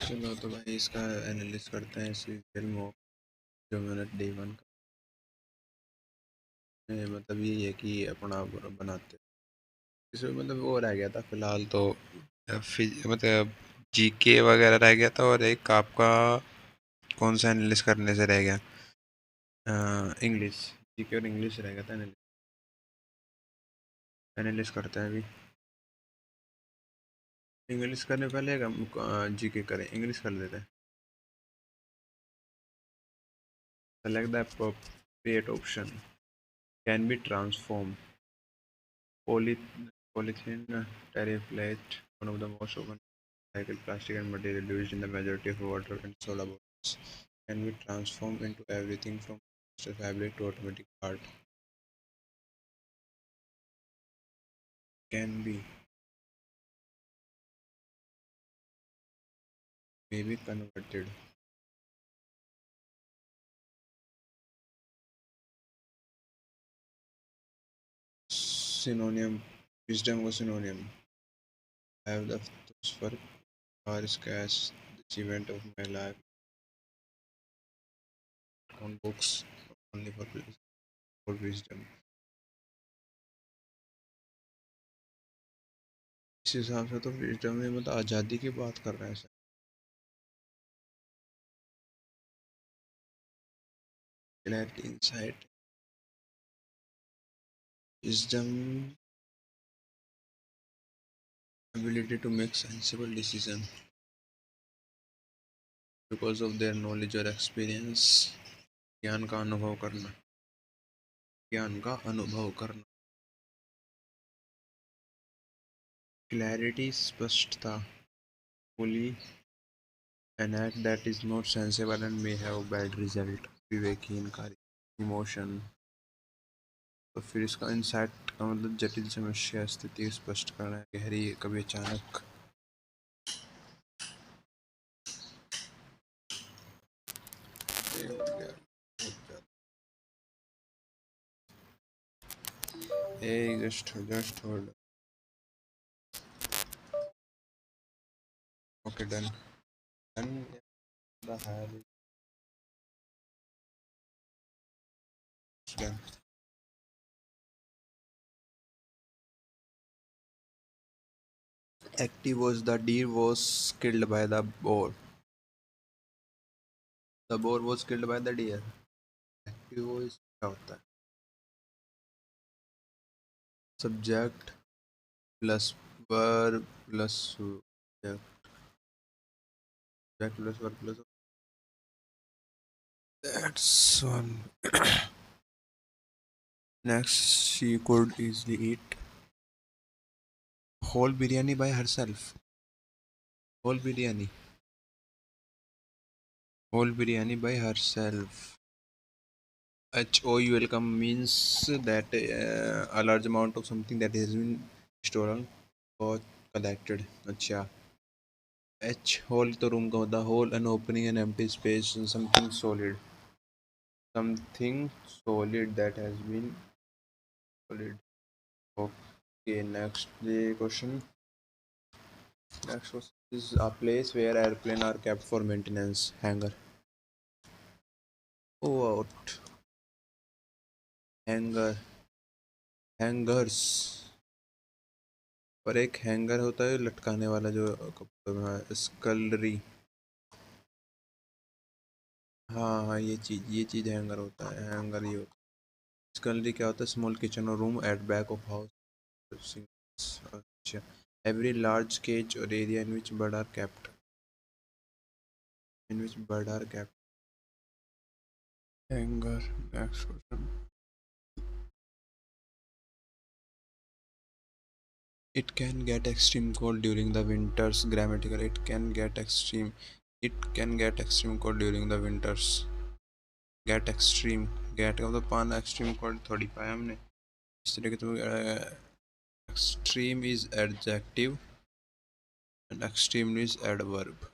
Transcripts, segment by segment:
चलो तो भाई इसका एनालिसिस करते हैं इसी फिल्म जो मैंने डे वन का मतलब यही है कि अपना बनाते इसमें मतलब वो रह गया था फिलहाल तो मतलब जीके वगैरह रह गया था और एक आपका कौन सा एनालिसिस करने से रह गया। इंग्लिश। जीके और इंग्लिश रह गया था एनालिसिस करते हैं अभी। इंग्लिश करने पहले जीके करें इंग्लिश कर लेते हैं। Select the appropriate option can be transformed Poly polythene terephthalate, one of the most often recycled plastic and material used in the majority of water and soda bottles, can be transformed into everything from polyester fabric to automatic art. Can be, may be converted. Synonym, wisdom was synonym. I have the thirst for far scarce, the achievement of my life on books only for wisdom. इस हिसाब से तो wisdom में मतलब आज़ादी की बात कर रहे हैं sir. Clarity, insight, wisdom, ability to make sensible decisions because of their knowledge or experience। ज्ञान का अनुभव करना। ज्ञान का अनुभव करना। क्लैरिटी, स्पष्टता। fully an act that is not sensible and may have bad result। विवेकहीनकारी। इमोशन। तो फिर इसका इंसाइट का मतलब जटिल समस्या स्थिति स्पष्ट करना है, गहरी कभी अचानक। ए just hold। okay done। done the hell is done। active was the deer was killed by the boar। The boar was killed by the deer। active voice क्या होता है? subject plus verb plus subject plus verb plus that's one। next, she could easily eat whole biryani by herself। Whole biryani by herself। HOUL come means that a large amount of something that has been stolen or collected। अच्छा। H whole तो room का होता है, whole an opening and empty space and something solid that has been solid। Okay, next question is a place where airplane are kept for maintenance। hangar। oh out। hangar। hangers। और एक hanger होता है लटकाने वाला जो कपड़ों में, स्कलरी। हाँ हाँ, ये चीज़ हैंगर होता है, हैंगर ये होता है। स्कलरी क्या होता है? स्मॉल किचन और room at back of house. अच्छा। एवरी लार्ज केज और area in which bird are kept. Hanger. Next question. It can get extreme cold during the winters। grammatical, it can get extreme cold during the winters। get extreme, get का मतलब पाना, extreme cold थोड़ी पाया हमने। इस तरह के तो extreme is adjective and extreme is adverb।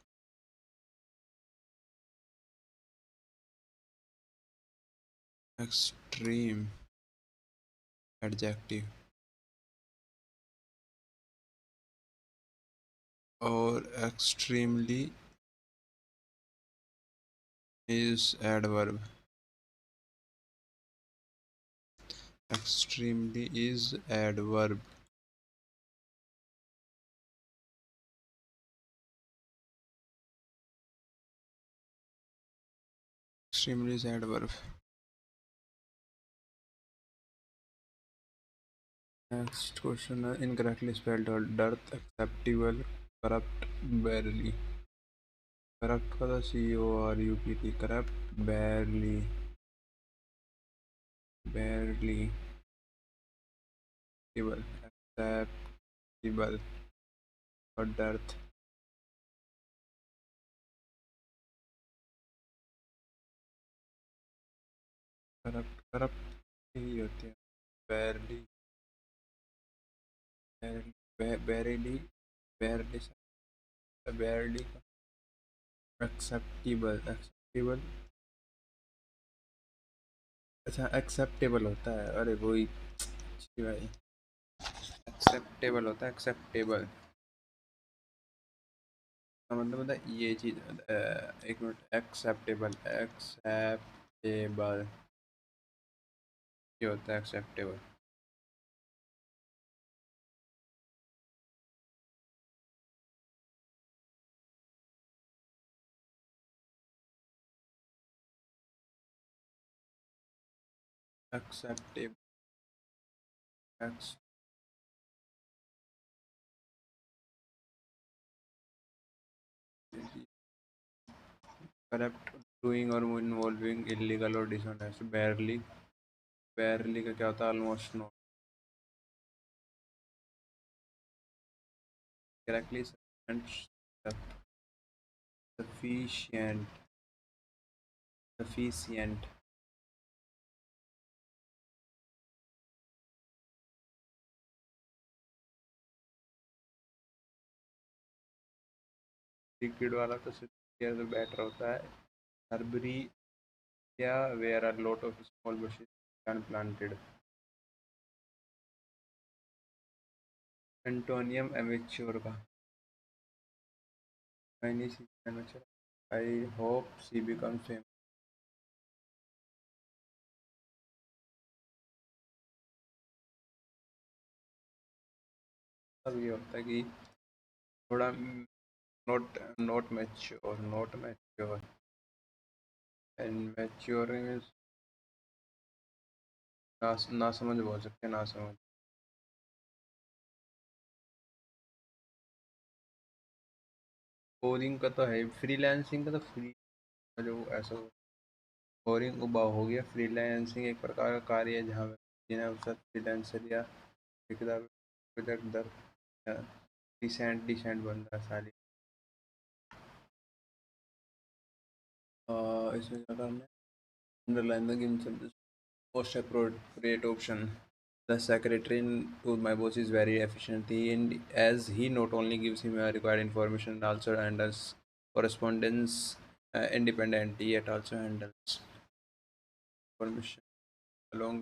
extreme adjective और extremely is adverb. Extremely is adverb. Extremely is adverb. Next question, incorrectly spelled out. Dearth, acceptable, corrupt, barely. Corrupt for the CORUPT. Corrupt, barely. Barely. Acceptable. Acceptable. For dearth. Corrupt. Corrupt ही होते हैं. Barely. Barely. Barely. Barely. Barely. Acceptable. Acceptable. अच्छा acceptable होता है, अरे वही. जी भाई. Acceptable होता है, एक्सेप्टेबल का मतलब होता है ये चीज़. एक मिनट. एक्सेप्टेबल. एक्सेप्टेबल ये होता है एक्सेप्टेबल. एक्सेप्टेबल. करप्ट, डूइंग और इन्वॉल्विंग इलीगल और डिसऑनेस्ट. बैरली. बैरली का क्या होता है? Almost no. Correctly. Sufficient. Sufficient. Liquid वाला तो सिर्फ बेटर होता है. हर्बरी या where are lot of small bushes planted. Antonym amateur का. Chinese amateur. I hope she becomes famous. तब ये होता है कि थोड़ा not not mature. Not mature. And mature ना समझ बोल सकते हैं, ना समझ. बोरिंग का तो है. फ्रीलांसिंग का तो फ्री जो ऐसा. बोरिंग हो गया. फ्रीलांसिंग एक प्रकार का कार्य है जहाँ बिना अवसर फ्रीलांसर या ठेकेदार दर डिसेंट डिसेंट बन रहा है सारी. इसमें क्या करना है? Underline the given most appropriate option. The secretary to my boss is very efficient. As he not only gives him required information, also handles correspondence independently, yet also handles information along.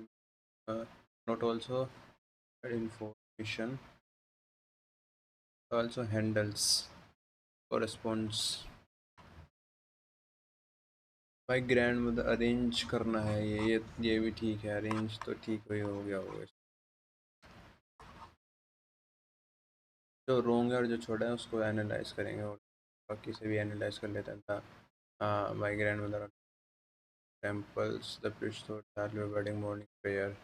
Not also information, also handles corresponds. भाई grand मतलब arrange करना है. ये भी ठीक है. Arrange तो ठीक वही हो गया होगा. जो रोंग है और जो छोटा है उसको एनालाइज करेंगे और बाकी से भी एनालाइज कर लेता था. हाँ my grand mother temples the priest thought wedding morning prayer.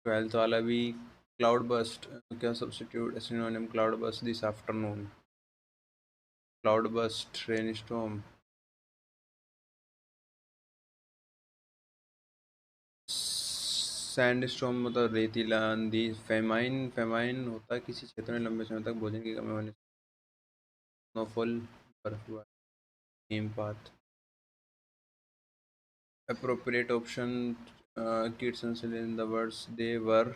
12th वाला भी क्लाउड बस्ट. क्या substitute synonym cloud burst this afternoon. Cloud burst rain storm. Sand storm मतलब रेतीला आंधी. फेमाइन. फेमाइन होता है किसी क्षेत्र में लंबे समय तक भोजन की कमी होने से. स्नोफॉल बर्फबारी. हिमपात. Appropriate option. Kids and in the words they were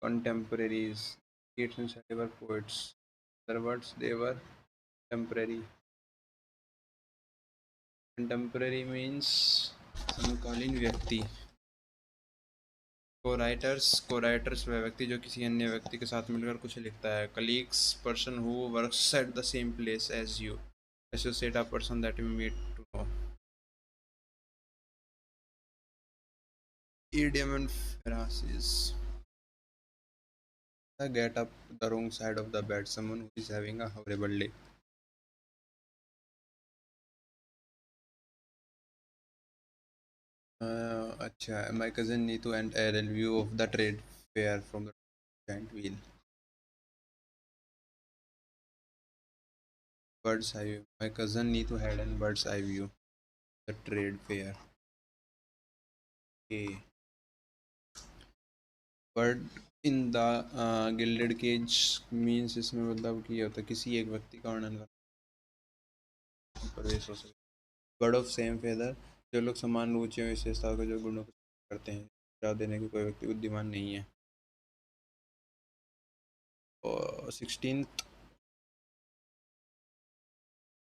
contemporaries. Kids and were poets. Other words they were temporary. Contemporary means समकालीन व्यक्ति. को राइटर्स वह व्यक्ति जो किसी अन्य व्यक्ति के साथ मिलकर कुछ लिखता है. Colleagues, person who works at the same place as you. Associate, a person that you meet to know. Idiom and phrases. Get up the wrong side of the bed. Someone who is having a horrible day. अच्छा, my cousin Neetu and a review of the trade fair from the giant wheel. Bird's eye view. My cousin Neetu had an bird's eye view. The trade fair. Okay. Bird in the gilded cage means इसमें मतलब कि ये होता है किसी एक व्यक्ति का वर्णन करना प्रवेश हो सके. बर्ड ऑफ सेम फेदर, जो लोग समान रुचियों विशेषताओं के जो गुणों को करते हैं. सुझाव देने की कोई व्यक्ति बुद्धिमान नहीं है. और 16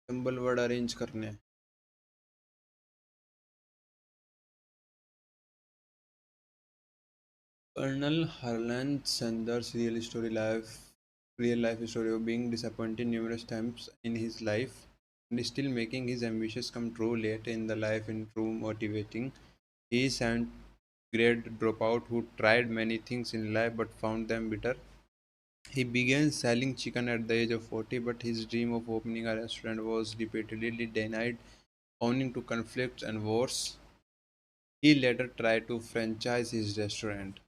सिंबल वर्ड अरेंज करने. Colonel Harland Sanders real life story of being disappointed numerous times in his life and still making his ambitions come true late in the life in true motivating. He is a grade dropout who tried many things in life but found them bitter. He began selling chicken at the age of 40, but his dream of opening a restaurant was repeatedly denied, owing to conflicts and wars. He later tried to franchise his restaurant.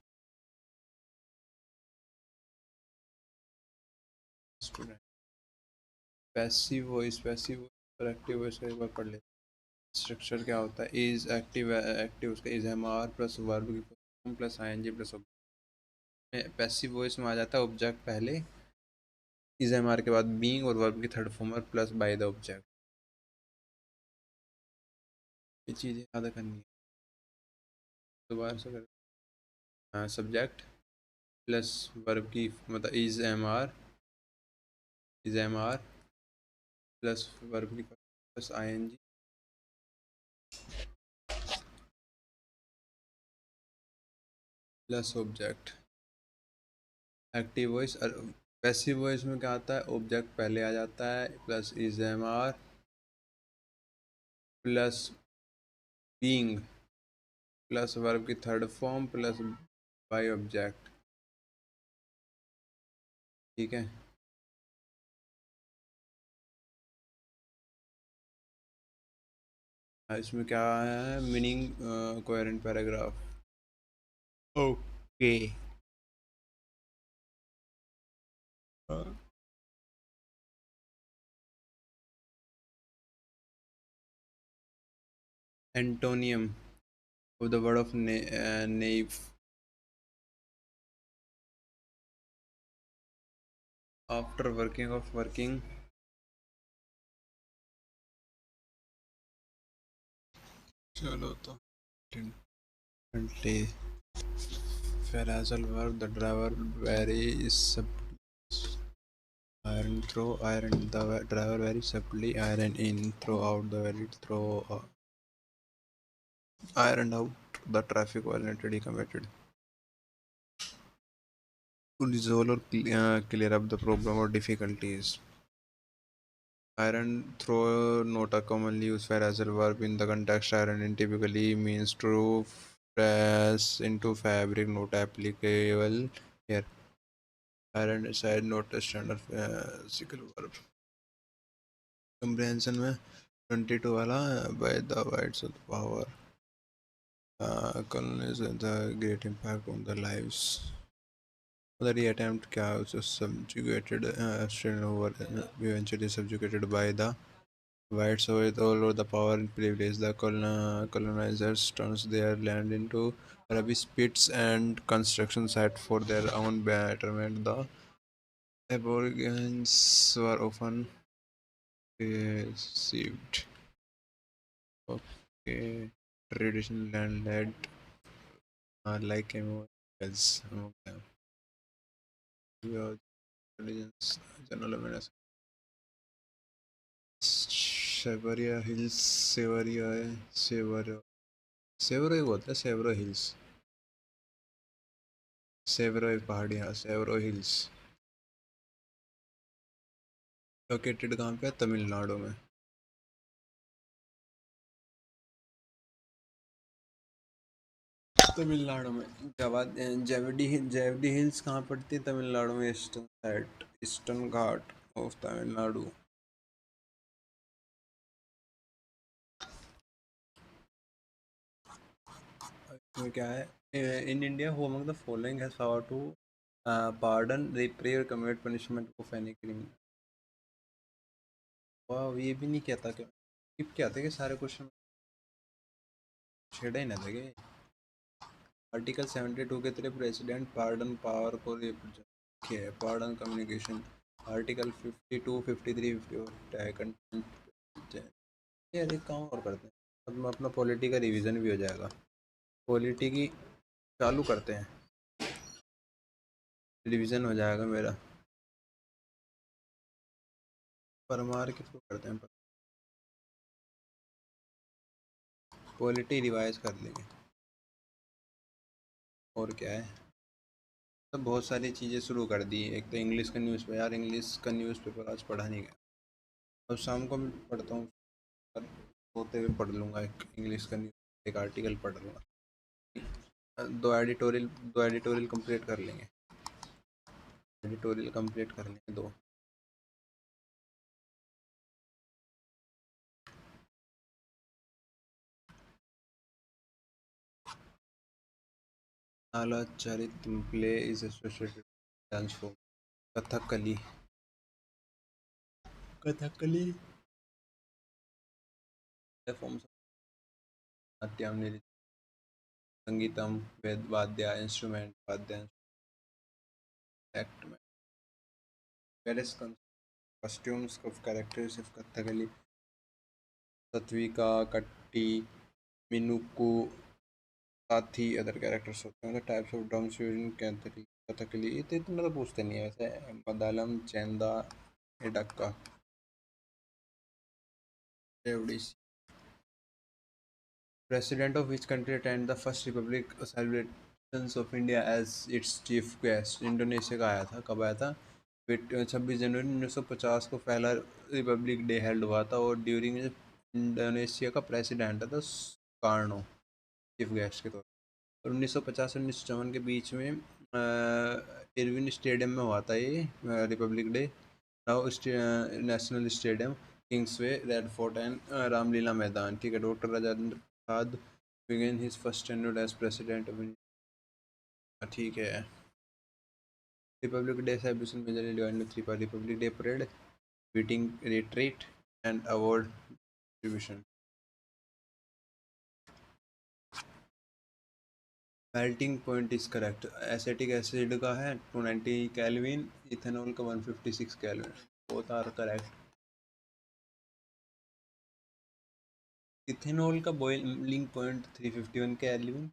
Passive voice और active voice का एक बार पढ़ लेते हैं. Structure क्या होता है. Is active active उसका is am are plus verb की form plus I N G plus object. Passive voice में आ जाता है ऑब्जेक्ट पहले, इज एम आर के बाद बीइंग और वर्ब की third form plus by the object. ये चीज़ें याद करनी है. दोबारा से कर. सब्जेक्ट प्लस वर्ब की मतलब is am are plus verb की plus I N G plus object. Active voice. Passive voice में क्या आता है, ऑब्जेक्ट पहले आ जाता है plus is am are plus being plus verb की third form plus by object. ठीक है. इसमें क्या है meaning, coherent paragraph. Okay. Antonym of the word of nave. After working of working. चलो तो phrasal verb. The driver very iron throw iron. The driver very subtly iron in throw out. The very throw ironed out the traffic violently committed. To resolve or clear up the problem or difficulties. Iron throw not a commonly used phrasal verb in the context. Iron typically means to press into fabric, not applicable here. Iron is not a standard physical verb. Comprehension में 22 वाला by the weights of power. Colonization the great impact on the lives. The attempt क्या was subjugated Australian over eventually subjugated by the whites with all over the power and privilege. The colonizers turns their land into rubbish pits and construction sites for their own betterment. The aborigines were often received. Okay. Traditional landlord like else among them. Your intelligence, general awareness. Severia Hills, Severia, Severo. Severo ही बोलते हैं, Severo Hills. Severo पहाड़ियाँ, Severo hills located कहाँ पे है? तमिलनाडु में। तमिलनाडु में जेवडी hills कहाँ पड़ती है? तमिलनाडु में, eastern side, eastern Ghat of Tamil Nadu. इसमें क्या है? In India who among the following has power to pardon, reprieve, commute punishment of any criminal? वाह, ये भी नहीं कहता क्या? स्किप क्या थे कि सारे क्वेश्चन छेड़ा ही ना थे कि? आर्टिकल 72 के तहत प्रेसिडेंट पार्डन पावर को रखे है, पार्डन कम्युनिकेशन। Article 52, 53, 54 content. यार एक काम और करते हैं, अब मैं अपना पॉलिटी का रिवीजन भी हो जाएगा। पॉलिटी की चालू करते हैं, रिवीजन हो जाएगा मेरा। परमार के थ्रू करते हैं, पॉलिटी रिवाइज कर लेंगे। और क्या है, तो बहुत सारी चीज़ें शुरू कर दी। एक तो इंग्लिश का न्यूज़पेपर, यार इंग्लिश का न्यूज़पेपर आज पढ़ा नहीं गया। अब शाम को मैं पढ़ता हूँ, होते हुए पढ़ लूँगा एक इंग्लिश का न्यूज़, एक आर्टिकल पढ़ लूँगा। दो एडिटोरियल कंप्लीट कर लेंगे, एडिटोरियल कंप्लीट कर लेंगे दो। Nala Charit play is associated dance form, Kathakali. Kathakali form, नाट्यम, नृत्य, संगीतम, वेद वाद्य इंस्ट्रूमेंट, वाद्य एक्ट में, various costumes of characters of Kathakali, तत्विका, कट्टी, मिनुक्कू, साथ ही अदर कैरेक्टर्स होते हैं। Types of drums used in Kathakali, ये तो इतना तो पूछते नहीं है वैसे। Maddalam, Chenda, Edakka, Odissi. President of which country attended the first Republic celebrations of India as its chief guest? Indonesia का आया था। कब आया था? 26 जनवरी 1950 को पहला रिपब्लिक डे हेल्ड हुआ था, और ड्यूरिंग इंडोनेशिया का प्रेसिडेंट था सुकार्नो, चीफ गेस्ट के तौर पर। 1950 और 1954 के बीच में इरविन स्टेडियम में हुआ था ये Republic day. Now national stadium, Kingsway, red fort and Ramlila मैदान। ठीक है। Doctor Rajendra Prasad began his first tenure as president of India। ठीक है। Republic day celebration majorly divided into three part: republic day parade, beating retreat and award distribution. Melting point is correct. Acetic acid का है 290 kelvin, ethanol का 156 kelvin. Both are correct. Ethanol का boiling point 351 kelvin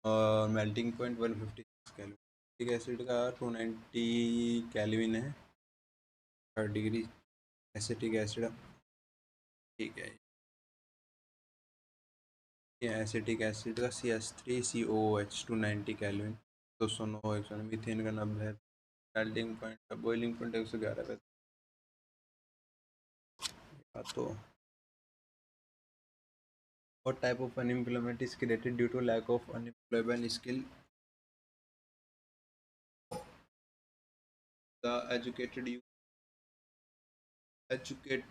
और melting point 156 kelvin. Acetic acid का 290 kelvin है, 3 degree acetic acid. ठीक है। ये एसिटिक एसिड का CH3COOH 290 केल्विन, 209। 109 मीथेन का 90 है। मेल्टिंग पॉइंट का बॉइलिंग पॉइंट 111 पे। तो what type of unemployment is created due to lack of unemployable skill? The educated youth, educate,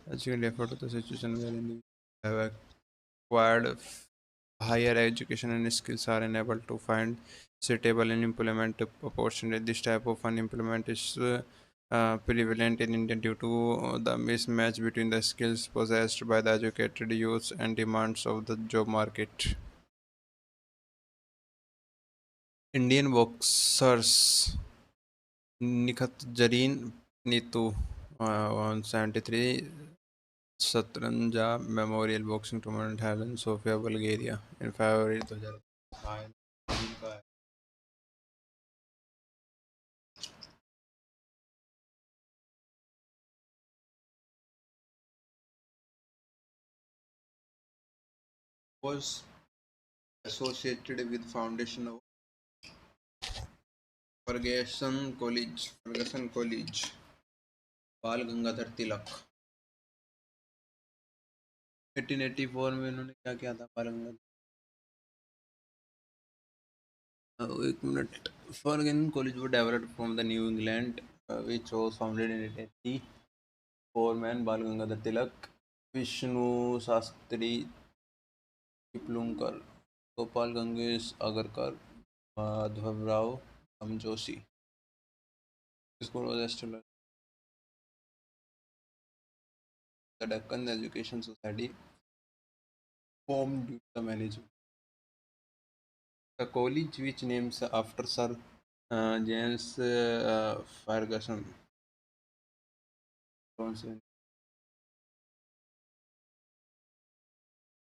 educated effort to the situation wherein they have acquired higher education and skills are unable to find suitable employment opportunity. This type of unemployment is prevalent in India due to the mismatch between the skills possessed by the educated youth and demands of the job market. Indian boxers Nikhat Jareen Neetu 173 Satranja Memorial Boxing Tournament held in Sofia, Bulgaria in February 2005। was associated with foundation of Ferguson College, बाल गंगाधर तिलक। 1884 में इन्होंने क्या किया था बाल गंगाधर? एक minute. Ferguson College was developed from the New England, which was founded in 1884 man बाल Gangadhar Tilak, Vishnu Shastri Chiplunkar, Gopal Gangesh Agarkar, Madhavrao Joshi. School was established the Deccan Education Society formed due to the management. The college, which names after Sir James Ferguson,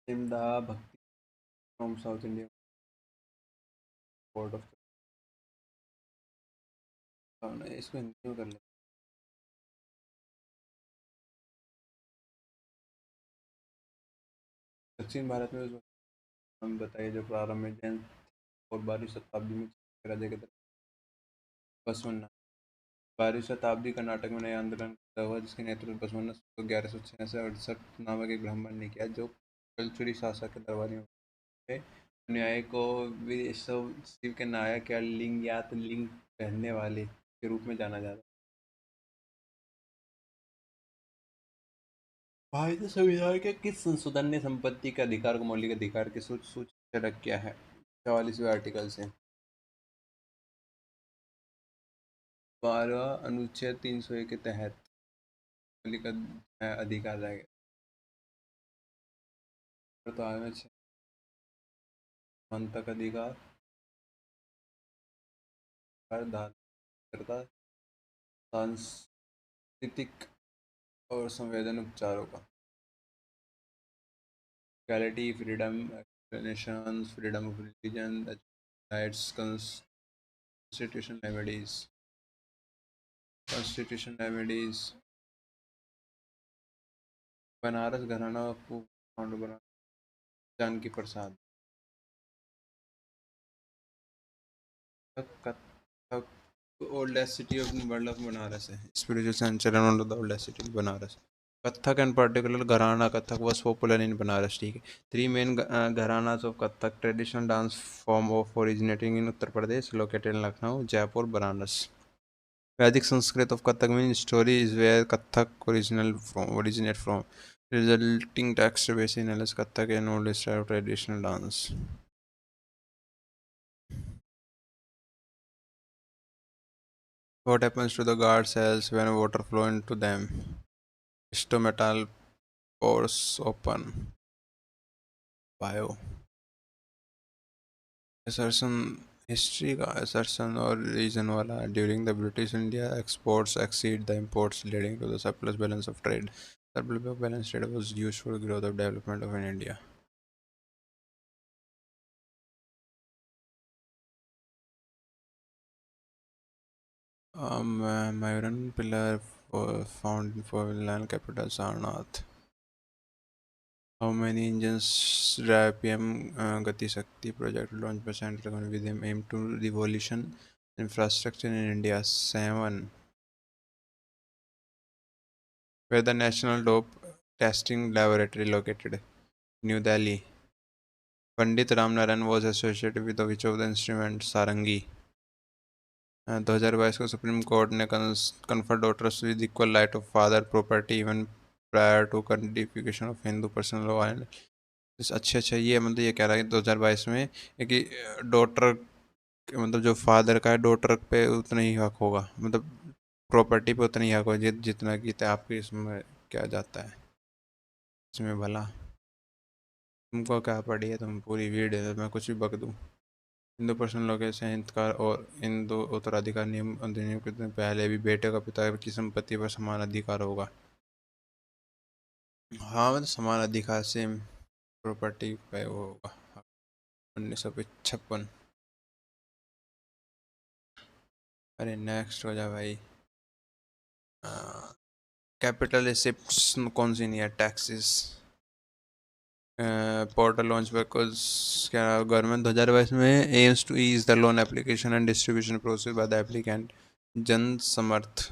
named the Bhakti from South Indian Board of इसको हिंदी में कर ले। दक्षिण भारत में हम बताइए जो प्रारंभ में जैन और 12वीं शताब्दी में राजा के बसवन्ना। 12वीं शताब्दी कर्नाटक में नया आंदोलन पैदा हुआ जिसके नेतृत्व बसवन्ना को 1166-68 नामक एक ब्राह्मण ने किया जो कलचुरी शासक के दरबारी में थे। न्याय को वीरशैव शिव के नायक या लिंगयात लिंग पहनने वाले के रूप में जाना जाता है। भारतीय संविधान के किस संशोधन ने संपत्ति के अधिकार को मौलिक अधिकार की सूची से अलग किया है? 44वें आर्टिकल से। 12 अनुच्छेद 301 के तहत मौलिक अधिकार रहेगा। तो आगे समानता अधिकार, धार्मिकता, सांस्कृतिक और संवेदन उपचारों का। Equality, freedom, explanations, freedom of religion, rights, constitutional remedies, Banaras घराना को फाउंड बना जानकी प्रसाद। Kathak oldest city of the world of Banaras है। Spiritual center and one of the oldest city Banaras. Kathak and particular Gharana Kathak was popular in Banaras. ठीक है। Three main Gharanas of Kathak, traditional dance form of originating in Uttar Pradesh, located in Lucknow, Jaipur, Banaras. Vedic Sanskrit of Kathak means story is where Kathak originate from. Resulting text basically known as Kathak and oldest style of traditional dance. What happens to the guard cells when water flow into them? Stomatal pores open. Bio. Assertion history का assertion और reason वाला during the British India exports exceed the imports leading to the surplus balance of trade. Surplus balance trade was used for growth of development of in India. Myron pillar found for land capital Sarnath. How many engines drive PM Gati Shakti project launched by Central Government with aim to revolution infrastructure in India? 7. Where the National Dope Testing Laboratory located? New Delhi. Pandit Ramnaran was associated with which of the instruments? Sarangi. 2022 को supreme court ने conferred daughters with equal right of father property even prior to codification of Hindu personal law and. अच्छा ये मतलब ये कह रहा है कि 2022 में कि डॉटर मतलब जो फादर का है डॉटर पे उतना ही हक होगा, मतलब प्रॉपर्टी पे उतना ही हक होगा जितना कि आपके इसमें क्या जाता है इसमें भला। तुमको क्या पड़ी है, तुम पूरी वीडियो मैं कुछ भी बक दूँ। हिंदू पर्सनल लॉ के संहिताकार और हिंदू उत्तराधिकार नियम अधिनियम के पहले भी बेटे का पिता की संपत्ति पर समान अधिकार होगा। हाँ मतलब समान अधिकार सेम प्रॉपर्टी पे वो होगा। 1956। अरे नेक्स्ट हो जा भाई। कैपिटल शिफ्ट्स कौन सी नहीं है? टैक्सेस। पोर्टल लॉन्च बिकॉज क्या गवर्नमेंट 2022 में aims to ease the loan application and distribution process by the applicant. Jan Samarth.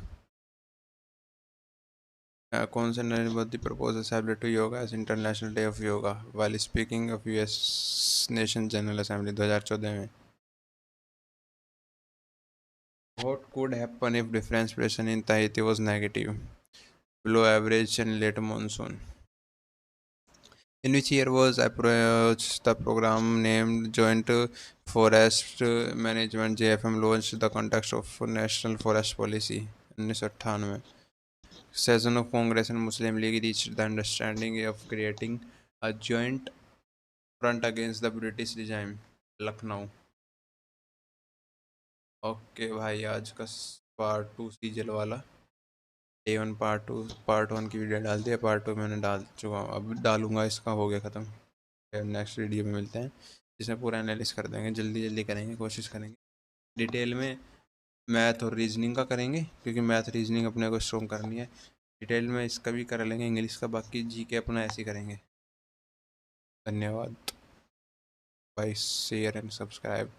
कौन से Narendra Modi propose celebrate to yoga as international day of yoga while speaking of US nation general assembly 2014 में। What could happen if difference pressure in Tahiti was negative? Below average and late monsoon. In which year was approached the program named Joint Forest Management JFM launched the context of National Forest Policy 1998 में। Session of Congress and Muslim League reached the understanding of creating a joint front against the British regime। Lucknow. Okay भाई, आज का part 2 सीजल वाला day 1 part 1 की video डाल दिया, part 2 मैंने डाल चुका हूँ, अब डालूंगा, इसका हो गया ख़त्म। नेक्स्ट वीडियो में मिलते हैं जिसमें पूरा एनालिस कर देंगे, जल्दी जल्दी करेंगे, कोशिश करेंगे डिटेल में। मैथ और रीजनिंग का करेंगे क्योंकि मैथ रीजनिंग अपने को स्ट्रॉन्ग करनी है। डिटेल में इसका भी कर लेंगे, इंग्लिश का, बाकी जी के अपना ऐसे ही करेंगे। धन्यवाद। Bye, share and subscribe.